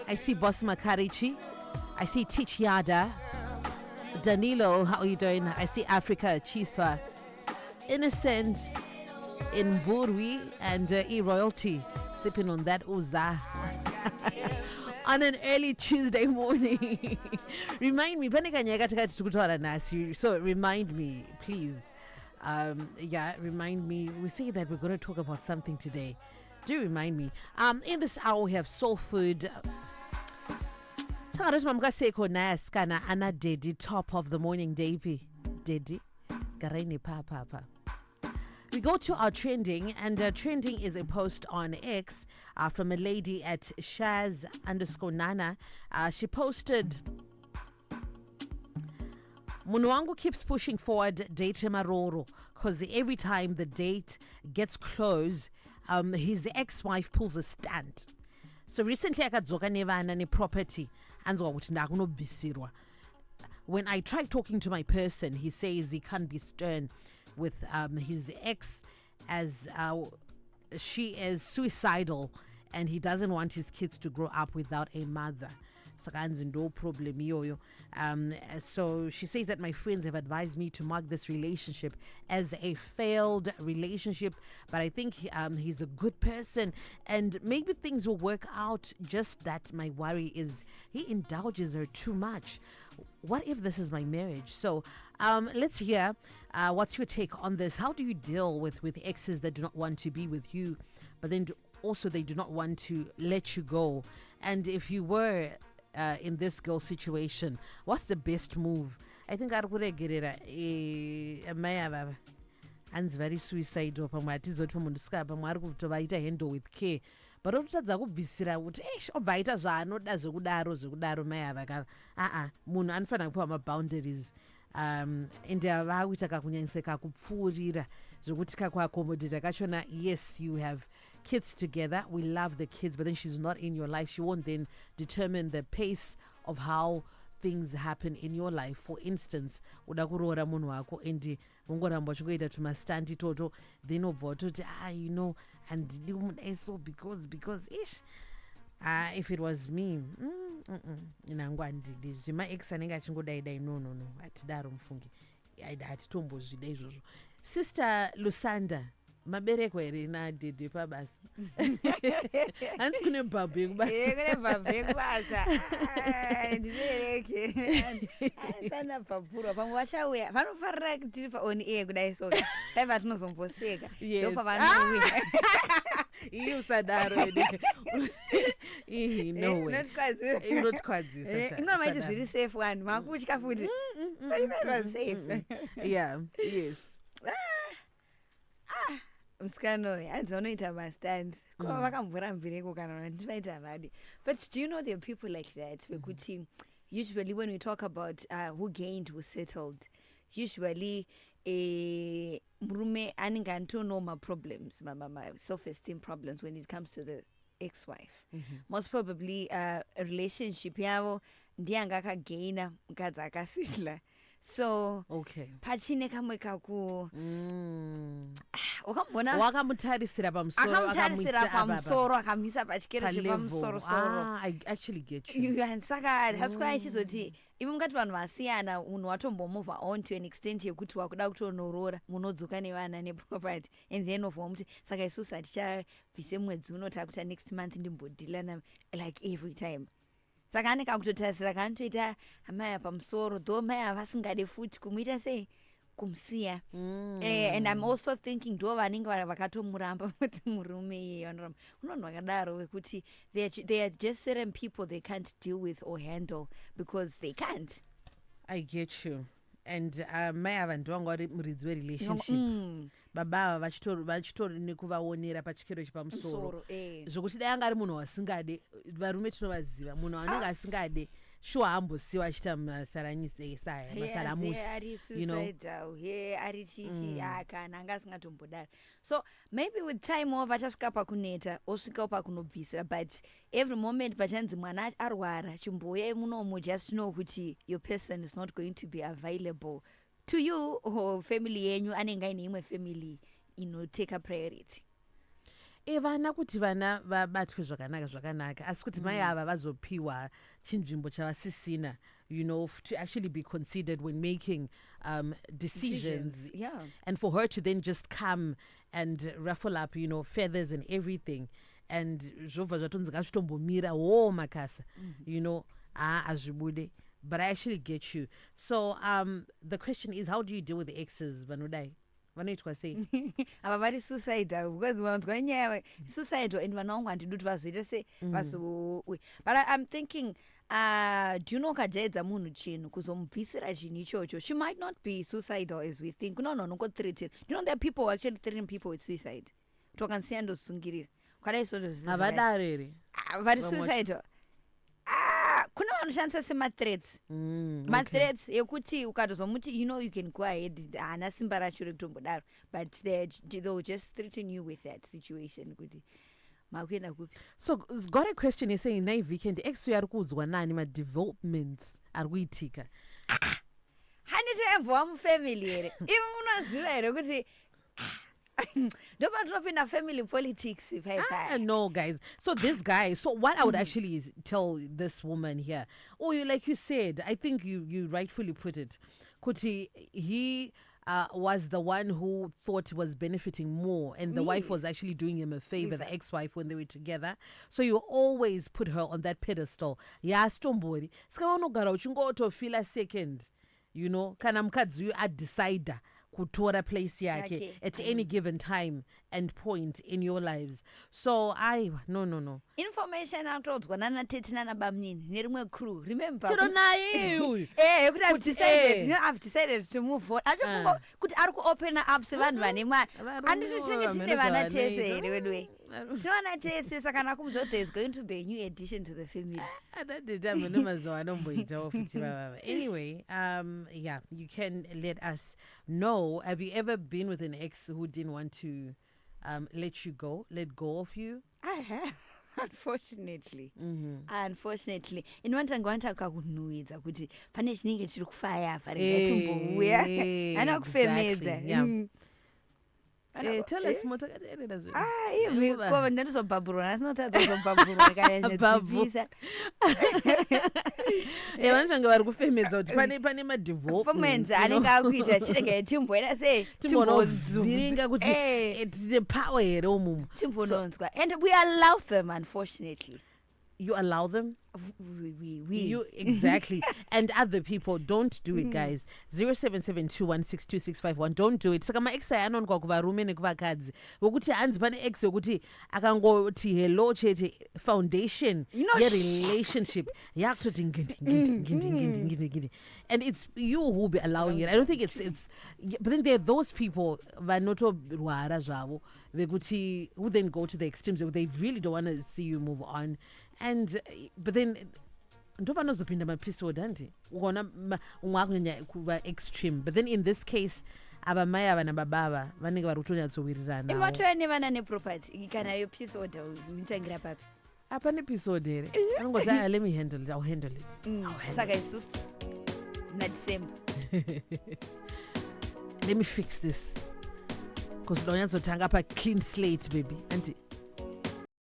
I see Boss Makarichi. I see Chida. Danilo, how are you doing? I see Africa, Chiswa. Innocent in Vurwi and E-Royalty sipping on that Uza on an early Tuesday morning. Remind me, so remind me, please. Remind me. We say that we're going to talk about something today. Do remind me. In this hour, we have soul food. Ana Dedi, top of the morning, Davy. Dedi. Gareni Papa. We go to our trending, and trending is a post on X from a lady at Shaz_Nana. She posted, Munuangu keeps pushing forward date Maroro because every time the date gets close, his ex-wife pulls a stunt. So recently akadzoka nevana neproperty anzwa kuti ndakunobvisirwa. When I try talking to my person, he says he can't be stern with his ex as she is suicidal and he doesn't want his kids to grow up without a mother. No problem. So she says that my friends have advised me to mark this relationship as a failed relationship, but I think he's a good person and maybe things will work out. Just that my worry is he indulges her too much. What if this is my marriage? So let's hear what's your take on this. How do you deal with exes that do not want to be with you, but then also they do not want to let you go? And if you were in this girl situation, what's the best move? I think I would get it. And very suicidal. Handle with care. But ototadza kubvisira kuti obvaita zvaanoda zvekudaro mai ava munhu anofanira kupiwa maboundaries ende vakuita kakunyanyisa kupfuurira zvekuti kakuaccommodata kachona. Yes, you have kids together, we love the kids, but then she's not in your life. She won't then determine the pace of how things happen in your life. For instance, uda kuroora munhu wako and ungoramba uchingoita tumastandi toto, then obva watoti and so because ish if it was me inangwandidi my ex anenge achingodaidai no hatidaro mufungi hatitombozvida izvozvo. Sister Lusanda, mabereko here nadhedhe pabasa hanzi kune bhabhu yekubasa ndibereke sana bhabhurwa pamwe vachauya vanofarira tiri paoni air kudai so daiva tinozomboseka ndopavanouya iyi usadaro inotikwadzisa ingamaiti zviri safe one makutya futi safe. Yeah, yes. Musikano hanzi vanoita mastands kuva vakamvura mvireko kana ndivaita vadi. But do you know there are people like that wekuti usually when we talk about who gained, who settled, usually murume anenge antono ma-problems, ma self-esteem problems when it comes to the ex-wife. Most probably a relationship yavo ndianga akagaina mukadzi akasihla. So pachine kamwe kaku wakamutarisira pamusoro akamisa pachikero chepamusoro. I actually get you. Saka that's why achizoti imi mungati vanhu vasiyana munhu watombomove on to an extent yekuti wakuda kutonorora munodzoka nevana neproperty and then ovwa muti saka isusu hatichabvise mwedzi uno takuta next month ndimbodhilana like every time. Saka anenge akutotarisira kanotoita amai pamusoro though mai havasingade futi kumuita sei kumsiya. And I'm also thinking ndo vanenge vakatomuramba kuti murume iye vanoramba unonhu vakadaro wekuti they are just certain people they can't deal with or handle because they can't. I get you. And mai ava ndovanga vari muridzi werelationship. Baba ava vachitori nekuvaonera pachikero chepamusoro zvokuti dai anga ari munhu wasingade, varume tinovaziva, munhu anenge asingade sure ambosiwa achita masaramusi ari chichi kana anga asingatombodaro. So maybe with time over vachasvika pakuneta osvikawo pakunobvisira, but every moment pachanzi mwana arwara chimboya munomo just know kuti your person is not going to be available to you or family yenyu anenge aine imwe family take a priority. vana kuti vana vabatwe zvakanaka asi kuti mai ava vazopiwa chinzvimbo chavasisina, you know, to actually be considered when making decisions. Yeah. And for her to then just come and ruffle up, you know, feathers and everything, and zvobva zvatonzi ngazvitombomira makasa, you know, azvibude. But I actually get you. So the question is, how do you deal with the exes vanodai? Vanoitwa sei? Ava vari suicidal because vanonzwa nyaya suicidal and vana vangu handidi kuti vazoita se but I'm thinking do you know kajaidza munhu chinhu kuzomubvisira chinhu ichocho, she might not be suicidal as we think. No, threaten. You know there are people who actually threaten people with suicide. Tokansiya ndozvisungirira kwadai izvozvo havadaro here vari suicidal. Kuna vanoshandisa sema-threats ma-threats yekuti ukatozomuti you know you can go ahead hana simba racho rekutombodaro but they'll just threaten you with that situation kuti makuenda kupi. So got a question is saying nai weekend ex ari kuudzwa nani ma-developments ari kuitika handiti aimbova mufamily here ivo munoziva here kuti ndopatinopinda family politics. No, guys. So this guy, so what I would actually tell this woman here, like you said, I think you rightfully put it, Kuti, he was the one who thought was benefiting more, and the wife was actually doing him a favor, the ex-wife, when they were together. So you always put her on that pedestal. Stombori. Skawanogara uchingoto feel second. You know, kana mukadzi uyu adecider kutora place yake at any given time and point in your lives. So no. Information atodzwa nana tete nana bamnini nerimwe crew. Remember? I've decided to move on. Achofunga kuti ari kuopen up sevanhu vane mwana. Anditi tine vana tese here wedwe. Tiwana tese saka there's going to be a new addition to the family. Anyway, yeah, you can let us know. Have you ever been with an ex who didn't want to let go of you? I have. Unfortunately. Inwantangwanta kakunhuhwidza kuti pane chinenge chiri kufaya farigatumbouya ana kufemedza. Tell us more. Ndandizobhabhurwa nasinotadzazobhabhurwa kayadzivisa vanotanga vari kufemedza kuti pane madevelopments anenge akuita chinenge timboenda sei timbovhiringa kuti tine power here umumu timbononzwa, and we allow them. Unfortunately, you allow them. We. You exactly. And other people, don't do it, guys. 0772162651. Don't do it. Saka ma ex anonwa kuvarume nekuvakadzi vokuti hanzi pane ex yokuti akangoti hello chete foundation relationship yakutoti ngindi, and it's you who will be allowing it. I don't think it's but then there are those people vanotorwara zvavo vekuti who then go to the extremes where they really don't want to see you move on. And but then ndopanozopinda maepisode handi ukaona umwe akunyanya kuva extreme, but then in this case ava mai ava nababa vanenge vari kutonyatsowirirana. Imatoya nevana neproperty kana episode unotangira papi? Hapana episode here. Anongoti let me handle it. I'll handle it. Saka isusu naDecember. Let me fix this. Because ndonyatsotanga pa clean slate, baby. Auntie.